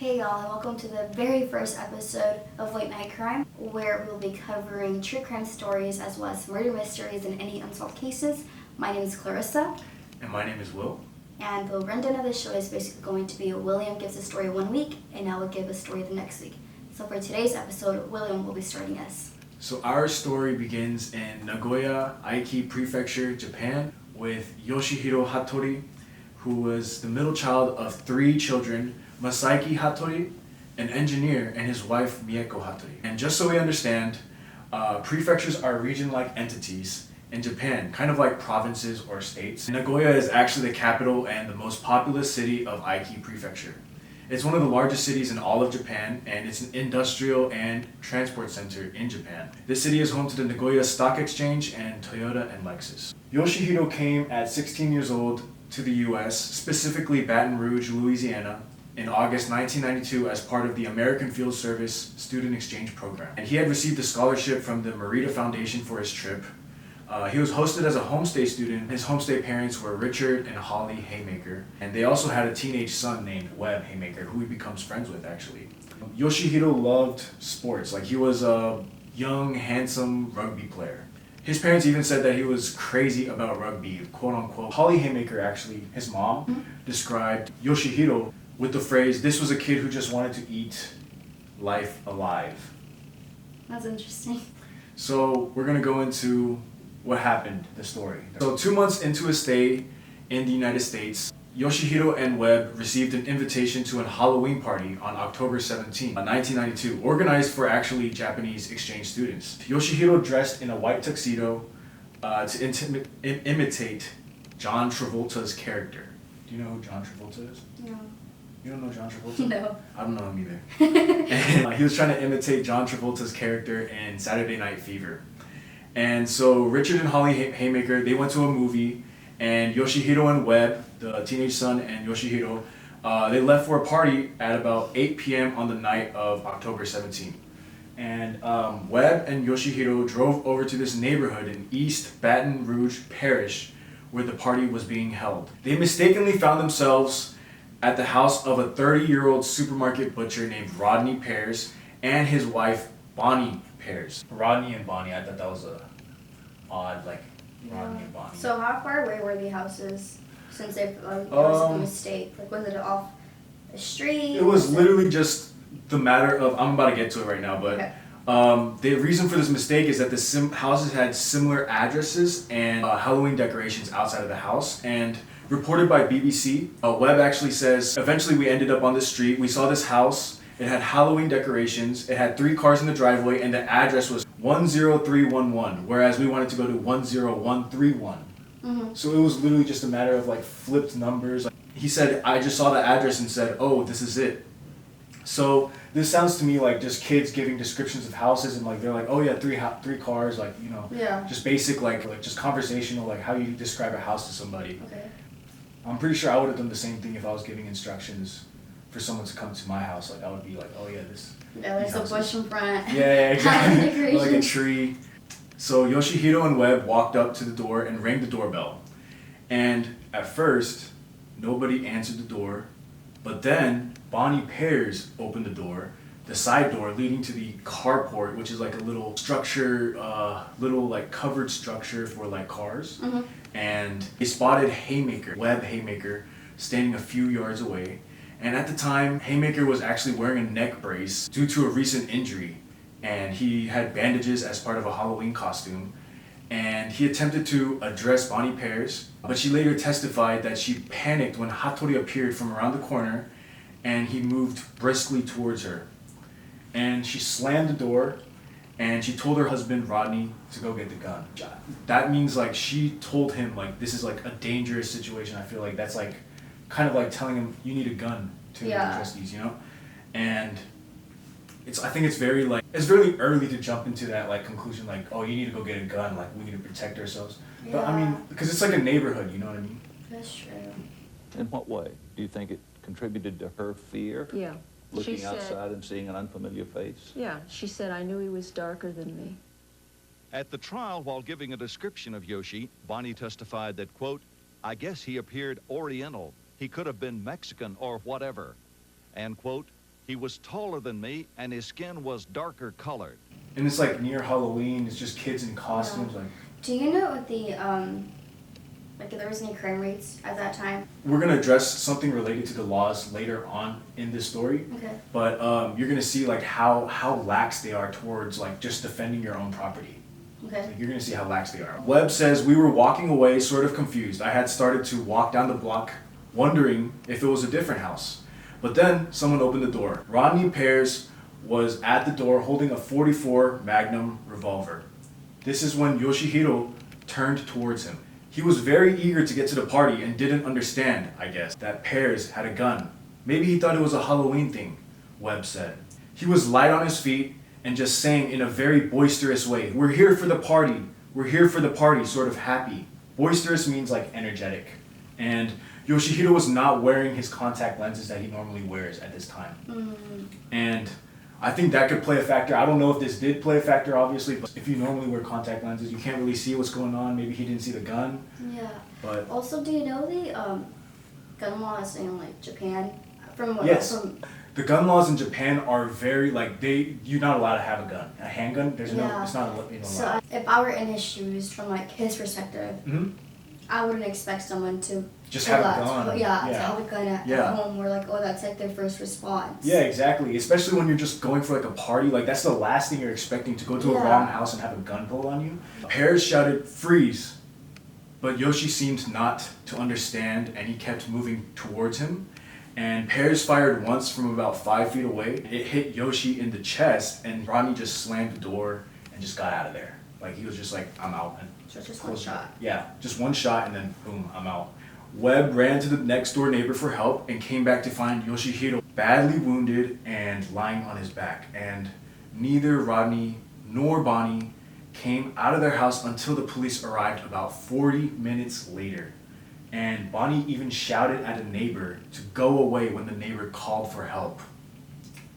Hey y'all, and welcome to the very first episode of Late Night Crime, where we'll be covering true crime stories as well as murder mysteries and any unsolved cases. My name is Clarissa. And my name is Will. And the rundown of the show is basically going to be William gives a story one week, and I will give a story the next week. So for today's episode, William will be starting us. So our story begins in Nagoya, Aiki Prefecture, Japan, with Yoshihiro Hattori, who was the middle child of 3 children, Masaiki Hattori, an engineer, and his wife Mieko Hattori. And just so we understand, prefectures are region-like entities in Japan, kind of like provinces or states. Nagoya is actually the capital and the most populous city of Aiki Prefecture. It's one of the largest cities in all of Japan, and it's an industrial and transport center in Japan. This city is home to the Nagoya Stock Exchange and Toyota and Lexus. Yoshihiro came at 16 years old to the US, specifically Baton Rouge, Louisiana, in August 1992 as part of the American Field Service Student Exchange Program. And he had received a scholarship from the Merida Foundation for his trip. He was hosted as a homestay student. His homestay parents were Richard and Holly Haymaker, and they also had a teenage son named Webb Haymaker, who he becomes friends with actually. Yoshihiro loved sports. He was a young, handsome rugby player. His parents even said that he was crazy about rugby, quote unquote. Holly Haymaker, actually, his mom, described Yoshihiro with the phrase, "This was a kid who just wanted to eat life alive." That's interesting. So we're gonna go into what happened, the story. So 2 months into his stay in the United States, Yoshihiro and Webb received an invitation to a Halloween party on October 17, 1992, organized for actually Japanese exchange students. Yoshihiro dressed in a white tuxedo to imitate John Travolta's character. Do you know who John Travolta is? No. You don't know John Travolta? No. I don't know him either. And he was trying to imitate John Travolta's character in Saturday Night Fever. And so Richard and Holly Haymaker, they went to a movie, and Yoshihiro and Webb, the teenage son, and Yoshihiro, they left for a party at about 8 p.m. on the night of October 17. And Webb and Yoshihiro drove over to this neighborhood in East Baton Rouge Parish where the party was being held. They mistakenly found themselves at the house of a 30-year-old supermarket butcher named Rodney Pears and his wife Bonnie Pears. Rodney and Bonnie, I thought that was a odd, Rodney and Bonnie. So how far away were the houses since it was a mistake? Was it off a street? It was literally just the matter of, I'm about to get to it right now, but okay. The reason for this mistake is that the houses had similar addresses and Halloween decorations outside of the house. And reported by BBC, Webb actually says, eventually we ended up on this street, we saw this house, it had Halloween decorations, it had 3 cars in the driveway, and the address was 10311, whereas we wanted to go to 10131. Mm-hmm. So it was literally just a matter of flipped numbers. He said, I just saw the address and said, oh, this is it. So this sounds to me like just kids giving descriptions of houses, and they're like, oh yeah, 3 cars, just basic, just conversational, how you describe a house to somebody. Okay. I'm pretty sure I would have done the same thing if I was giving instructions for someone to come to my house. I would be like, oh yeah, this. Yeah, there's a bush in front. Yeah, exactly. Like a tree. So Yoshihiro and Webb walked up to the door and rang the doorbell. And at first, nobody answered the door. But then Bonnie Pears opened the door, the side door leading to the carport, which is a little structure, covered structure for cars. Mm-hmm. And they spotted Webb Haymaker, standing a few yards away. And at the time, Haymaker was actually wearing a neck brace due to a recent injury. And he had bandages as part of a Halloween costume. And he attempted to address Bonnie Pears, but she later testified that she panicked when Hattori appeared from around the corner and he moved briskly towards her. And she slammed the door and she told her husband Rodney to go get the gun. That means she told him this is a dangerous situation. I feel like that's kind of telling him you need a gun to address these, And I think it's very it's really early to jump into that conclusion oh, you need to go get a gun, we need to protect ourselves. Yeah. But I mean, because it's a neighborhood, you know what I mean? That's true. In what way? Do you think it contributed to her fear? Yeah. Looking outside and seeing an unfamiliar face? Yeah, she said, I knew he was darker than me. At the trial, while giving a description of Yoshi, Bonnie testified that, quote, I guess he appeared Oriental. He could have been Mexican or whatever. And, quote, He was taller than me, and his skin was darker colored. And it's like near Halloween. It's just kids in costumes. Like, do you know what the like if there was any crime rates at that time? we're gonna address something related to the laws later on in this story. Okay. But you're gonna see like how lax they are towards like just defending your own property. Okay. Like, you're gonna see how lax they are. Webb says, we were walking away, sort of confused. I had started to walk down the block, wondering if it was a different house. But then someone opened the door. Rodney Pears was at the door holding a .44 Magnum revolver. This is when Yoshihiro turned towards him. He was very eager to get to the party and didn't understand, I guess, that Pears had a gun. Maybe he thought it was a Halloween thing, Webb said. He was light on his feet and just saying in a very boisterous way, we're here for the party. We're here for the party, sort of happy. Boisterous means like energetic. And Yoshihiro was not wearing his contact lenses that he normally wears at this time. And I think that could play a factor. I don't know if this did play a factor, obviously, but if you normally wear contact lenses, you can't really see what's going on. Maybe he didn't see the gun. Yeah. But also, do you know the gun laws in like Japan? From what? yes, From, the gun laws in Japan are very like you're not allowed to have a gun, a handgun. There's no, it's not allowed. So if I were in his shoes, from like his perspective, Mhm. I wouldn't expect someone to Just have a to gun. to have a gun at Yeah. home. We're like, oh, that's like their first response. Yeah, exactly. Especially when you're just going for like a party, like that's the last thing you're expecting, to go to a Yeah. wrong house and have a gun pulled on you. Pears shouted, freeze! But Yoshi seemed not to understand and he kept moving towards him. And Pears fired once from about 5 feet away. It hit Yoshi in the chest and Rodney just slammed the door and just got out of there. Like he was just like, I'm out. And So it's just one closed it. shot. Yeah, just one shot and then boom, I'm out. Webb ran to the next door neighbor for help and came back to find Yoshihiro badly wounded and lying on his back. And neither Rodney nor Bonnie came out of their house until the police arrived about 40 minutes later. And Bonnie even shouted at a neighbor to go away when the neighbor called for help.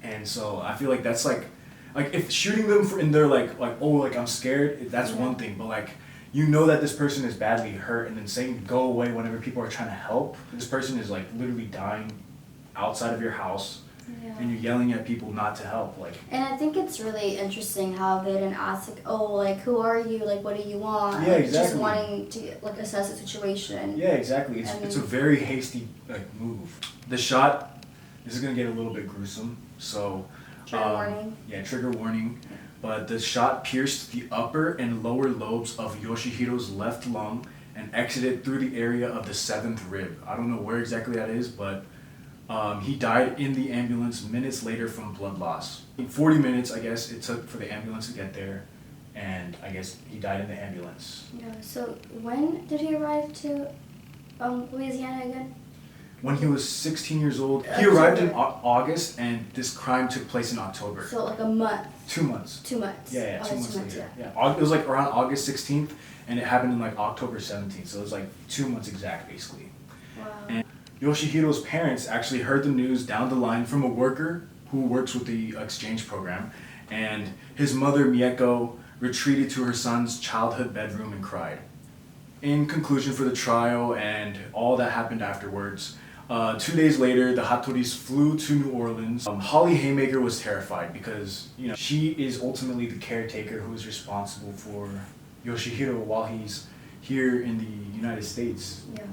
And so I feel like that's like if shooting them in their like oh like I'm scared, that's one thing, but like you know that this person is badly hurt and then saying go away whenever people are trying to help. This person is like literally dying outside of your house. Yeah. And you're yelling at people not to help, like. And I think it's really interesting how they didn't ask like, oh, like who are you? Like what do you want? Yeah, like, exactly. Just wanting to like assess the situation. Yeah, exactly. It's a very hasty like move. The shot. This is gonna get a little bit gruesome, so. Trigger warning. Yeah, trigger warning. But the shot pierced the upper and lower lobes of Yoshihiro's left lung and exited through the area of the 7th rib. I don't know where exactly that is, but he died in the ambulance minutes later from blood loss. In 40 minutes, I guess, it took for the ambulance to get there, and I guess he died in the ambulance. Yeah. So when did he arrive to Louisiana again? When he was 16 years old, he arrived in August, and this crime took place in October. So like a month. 2 months. 2 months. Yeah, Oh, 2 that's months later. yeah. Yeah, it was like around August 16th, and it happened in like October 17th, so it was like 2 months exact, basically. Wow. And Yoshihiro's parents actually heard the news down the line from a worker who works with the exchange program, and his mother, Mieko, retreated to her son's childhood bedroom and cried. In conclusion for the trial and all that happened afterwards, 2 days later, the Hattoris flew to New Orleans. Holly Haymaker was terrified because, you know, she is ultimately the caretaker who is responsible for Yoshihiro while he's here in the United States. Yeah.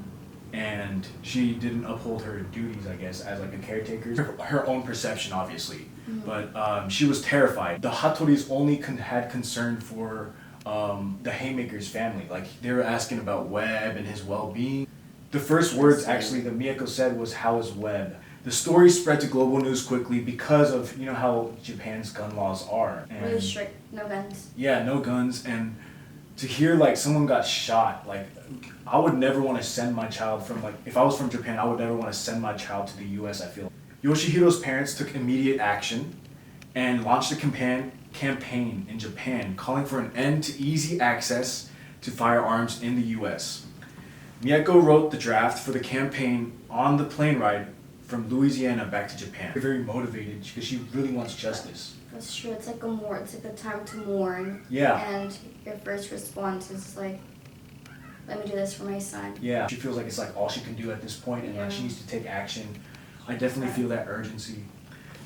And she didn't uphold her duties, I guess, as like a caretaker. Her own perception, obviously. But she was terrified. The Hattoris only had concern for the Haymaker's family. Like, they were asking about Webb and his well-being. The first words, actually, that Mieko said was, "How is Webb?" The story spread to global news quickly because of, you know, how Japan's gun laws are. And Really strict. No guns. yeah, no guns. And to hear, like, someone got shot, like, I would never want to send my child from, like, if I was from Japan, I would never want to send my child to the US, I feel. Yoshihiro's parents took immediate action and launched a campaign in Japan calling for an end to easy access to firearms in the US. Mieko wrote the draft for the campaign on the plane ride from Louisiana back to Japan. Very motivated because she really wants justice. That's true. It's like it's like the time to mourn. Yeah. And your first response is like, let me do this for my son. Yeah. She feels like it's like all she can do at this point, and like she needs to take action. I definitely feel that urgency.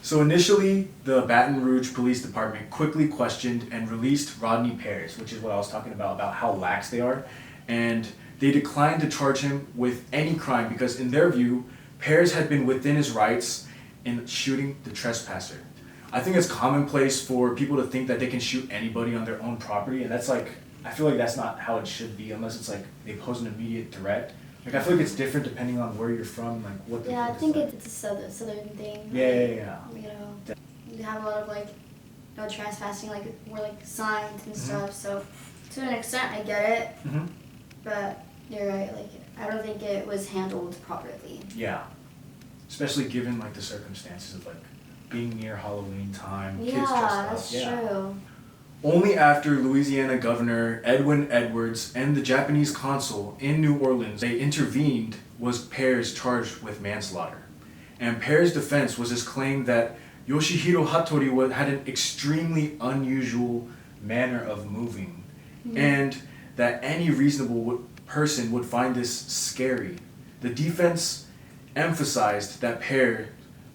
So initially, the Baton Rouge Police Department quickly questioned and released Rodney Pears, which is what I was talking about how lax they are. And they declined to charge him with any crime because in their view, Pears had been within his rights in shooting the trespasser. I think it's commonplace for people to think that they can shoot anybody on their own property, and that's like, I feel like that's not how it should be unless it's like they pose an immediate threat. Like I feel like it's different depending on where you're from, like what the I think it's a southern thing. Yeah. You know, you have a lot of like no trespassing, like more like signs and stuff. So to an extent, I get it, but you're right. Like I don't think it was handled properly. Yeah, especially given like the circumstances of like being near Halloween time, kids Yeah, dressed up. that's true. Only after Louisiana Governor Edwin Edwards and the Japanese consul in New Orleans they intervened was Pears charged with manslaughter. And Pears' defense was his claim that Yoshihiro Hattori had an extremely unusual manner of moving, and that any reasonable person would find this scary. The defense emphasized that Pears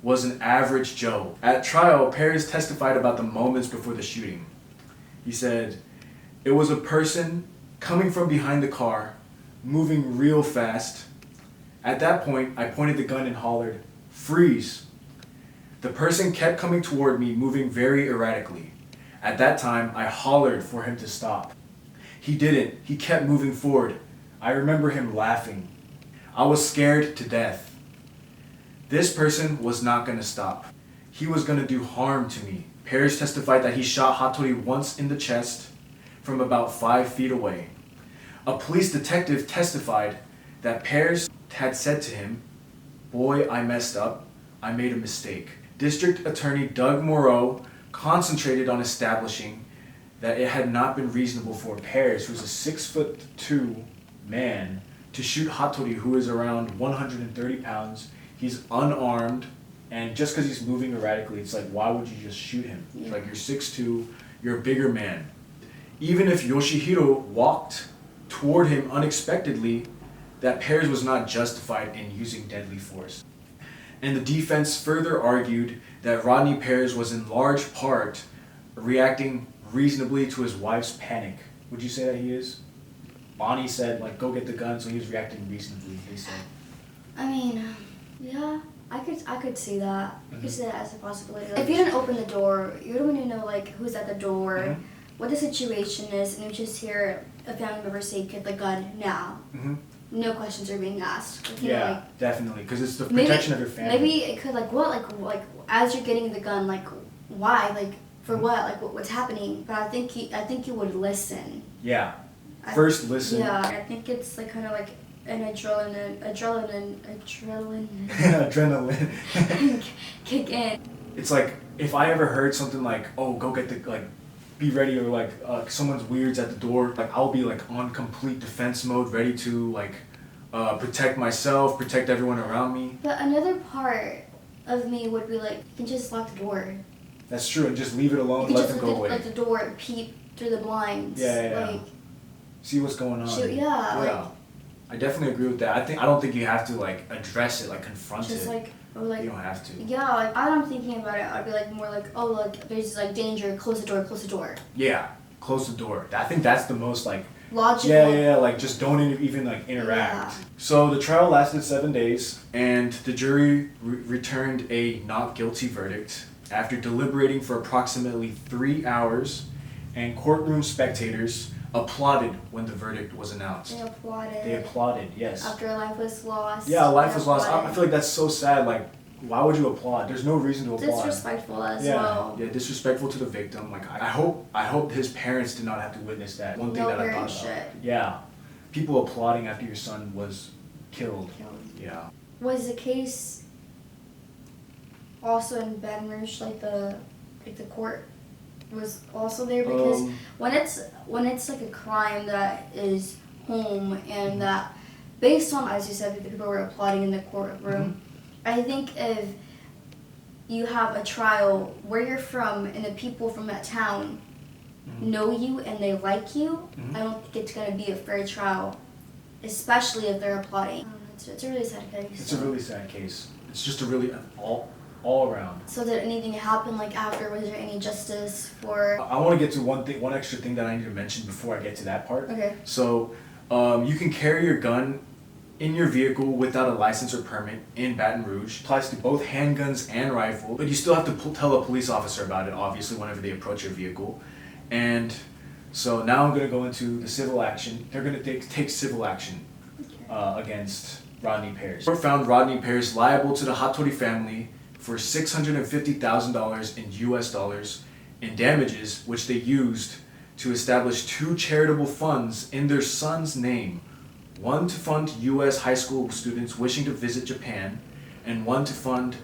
was an average Joe. At trial, Pears testified about the moments before the shooting. He said, "It was a person coming from behind the car, moving real fast. At that point, I pointed the gun and hollered, 'Freeze!' The person kept coming toward me, moving very erratically. At that time, I hollered for him to stop. He didn't. He kept moving forward. I remember him laughing. I was scared to death. This person was not going to stop. He was going to do harm to me." Pears testified that he shot Hattori once in the chest from about 5 feet away. A police detective testified that Pears had said to him, "Boy, I messed up. I made a mistake." District Attorney Doug Moreau concentrated on establishing that it had not been reasonable for Pears, who's a 6'2" man, to shoot Hattori, who is around 130 pounds. He's unarmed, and just because he's moving erratically, it's like, why would you just shoot him? It's like, you're 6'2", you're a bigger man. Even if Yoshihiro walked toward him unexpectedly, that Pears was not justified in using deadly force. And the defense further argued that Rodney Pears was in large part reacting reasonably to his wife's panic. Would you say that he is? Bonnie said, like, go get the gun, so he was reacting reasonably, they said. I mean, yeah, I could see that. I could see that as a possibility. Like, if you didn't open the door, you don't even know like who's at the door, what the situation is, and you just hear a family member say, "Get the gun now." No questions are being asked. Like, you know, like, definitely, because it's the protection of your family. Maybe it could like what like as you're getting the gun, like why, like for what, like what's happening. But I think you would listen. Yeah. First listen. Yeah, I think it's like kind of like an adrenaline kick in. It's like if I ever heard something like, "Oh, go get the like, be ready," or like someone's weird's at the door, like I'll be like on complete defense mode, ready to like protect myself, protect everyone around me. But another part of me would be like, you can just lock the door. That's true, and just leave it alone, you let can them just go away. let the door peep through the blinds. Yeah. Like, see what's going on. shoot, yeah. Like, I definitely agree with that. I don't think you have to like address it, like confront just it. like, or like, you don't have to. Yeah, like I'm thinking about it, I'd be like more like, oh look, there's like danger, close the door, close the door. Yeah, close the door. I think that's the most like logical. Yeah, like just don't even like interact. Yeah. So the trial lasted 7 days, and the jury returned a not guilty verdict after deliberating for approximately 3 hours, and courtroom spectators applauded when the verdict was announced. They applauded, yes. After a life was lost. Yeah, life was lost. I feel like that's so sad. Like, why would you applaud? There's no reason to applaud. Disrespectful as well. Yeah, disrespectful to the victim. Like, I hope his parents did not have to witness that. One thing that I thought about. Yeah, people applauding after your son was killed. Yeah. Was the case also in Baton Rouge, like the court was also there? Because when it's like a crime that is home and that based on, as you said, the people were applauding in the courtroom, I think if you have a trial where you're from and the people from that town know you and they like you, I don't think it's going to be a fair trial, especially if they're applauding. It's a really sad case. It's a really sad case. It's just a really all around. So did anything happen like after? Was there any justice for? I want to get to one extra thing that I need to mention before I get to that part. Okay. So, you can carry your gun in your vehicle without a license or permit in Baton Rouge. Applies to both handguns and rifle, but you still have to tell a police officer about it, obviously, whenever they approach your vehicle. And so now I'm going to go into the civil action. They're going to take civil action against Rodney Pears. The court found Rodney Pears liable to the Hattori family for $650,000 in US dollars in damages, which they used to establish 2 charitable funds in their son's name. One to fund US high school students wishing to visit Japan, and one to fund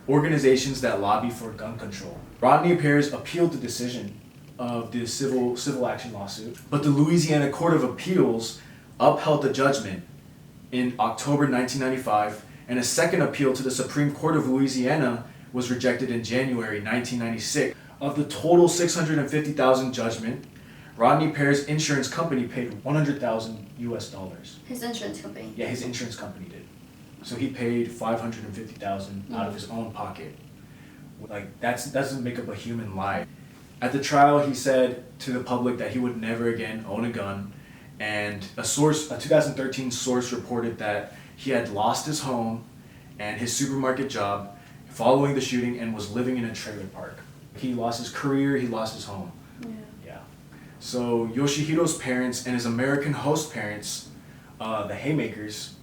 organizations that lobby for gun control. Rodney Pears appealed the decision of the civil action lawsuit, but the Louisiana Court of Appeals upheld the judgment in October 1995, and a second appeal to the Supreme Court of Louisiana was rejected in January 1996. Of the total $650,000 judgment, Rodney Pears' insurance company paid $100,000 US dollars. His insurance company? Yeah, his insurance company did. So he paid $550,000 out of his own pocket. Like, that doesn't make up a human life. At the trial, he said to the public that he would never again own a gun, and a 2013 source reported that he had lost his home and his supermarket job following the shooting and was living in a trailer park. He lost his career, he lost his home. Yeah. So Yoshihiro's parents and his American host parents, the Haymakers,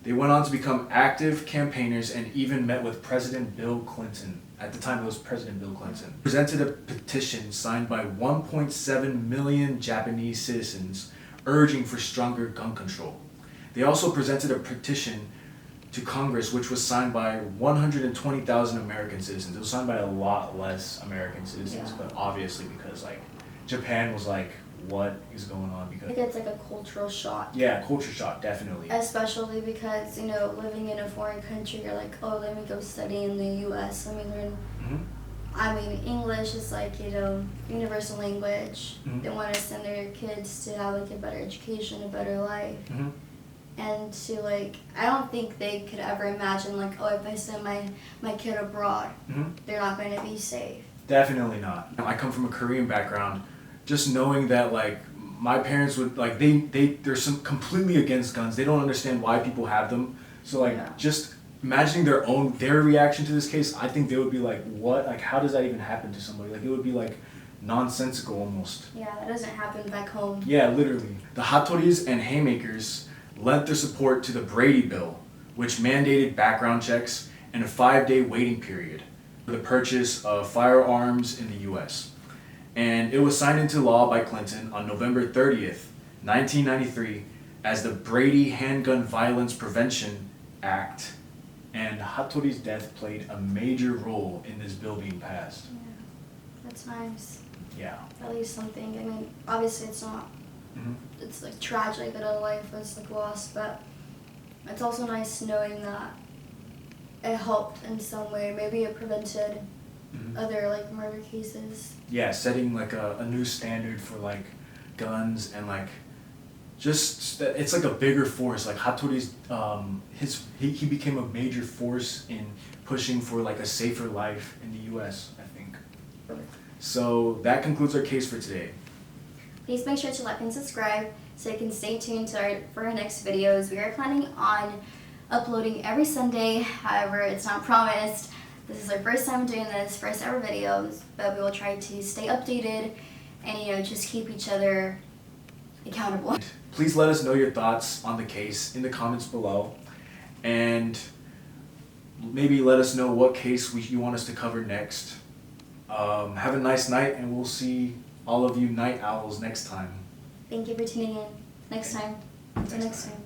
they went on to become active campaigners and even met with President Bill Clinton. At the time, it was President Bill Clinton. Presented a petition signed by 1.7 million Japanese citizens urging for stronger gun control. They also presented a petition to Congress which was signed by 120,000 American citizens. It was signed by a lot less American citizens, but obviously because like Japan was like, what is going on? Because I think it's like a cultural shock. Yeah, culture shock, definitely. Especially because, you know, living in a foreign country, you're like, oh, let me go study in the U.S. Let me learn. I mean, English is like, you know, universal language. They want to send their kids to have like a better education, a better life. And to like, I don't think they could ever imagine like, oh, if I send my kid abroad, they're not going to be safe. Definitely not. I come from a Korean background. Just knowing that like my parents would like they're completely against guns. They don't understand why people have them. So like just imagining their reaction to this case, I think they would be like, what? Like how does that even happen to somebody? Like it would be like nonsensical almost. Yeah, that doesn't happen back home. Yeah, literally. The Hattoris and Haymakers lent their support to the Brady Bill, which mandated background checks and a 5-day waiting period for the purchase of firearms in the U.S. And it was signed into law by Clinton on November 30th, 1993 as the Brady Handgun Violence Prevention Act, and Hattori's death played a major role in this bill being passed. Yeah, that's nice. Yeah. At least something. I mean, obviously it's not, it's like tragic that a life was like lost, but it's also nice knowing that it helped in some way. Maybe it prevented other like murder cases. Yeah, setting like a new standard for like guns and like just it's like a bigger force. Like Hattori's he became a major force in pushing for like a safer life in the U.S. I think. So that concludes our case for today. Please make sure to like and subscribe so you can stay tuned for our next videos. We are planning on uploading every Sunday. However, it's not promised. This is our first time doing this, first ever videos, but we will try to stay updated and, you know, just keep each other accountable. Please let us know your thoughts on the case in the comments below, and maybe let us know what case you want us to cover next. Have a nice night, and we'll see all of you night owls next time. Thank you for tuning in. Next time. Until next time.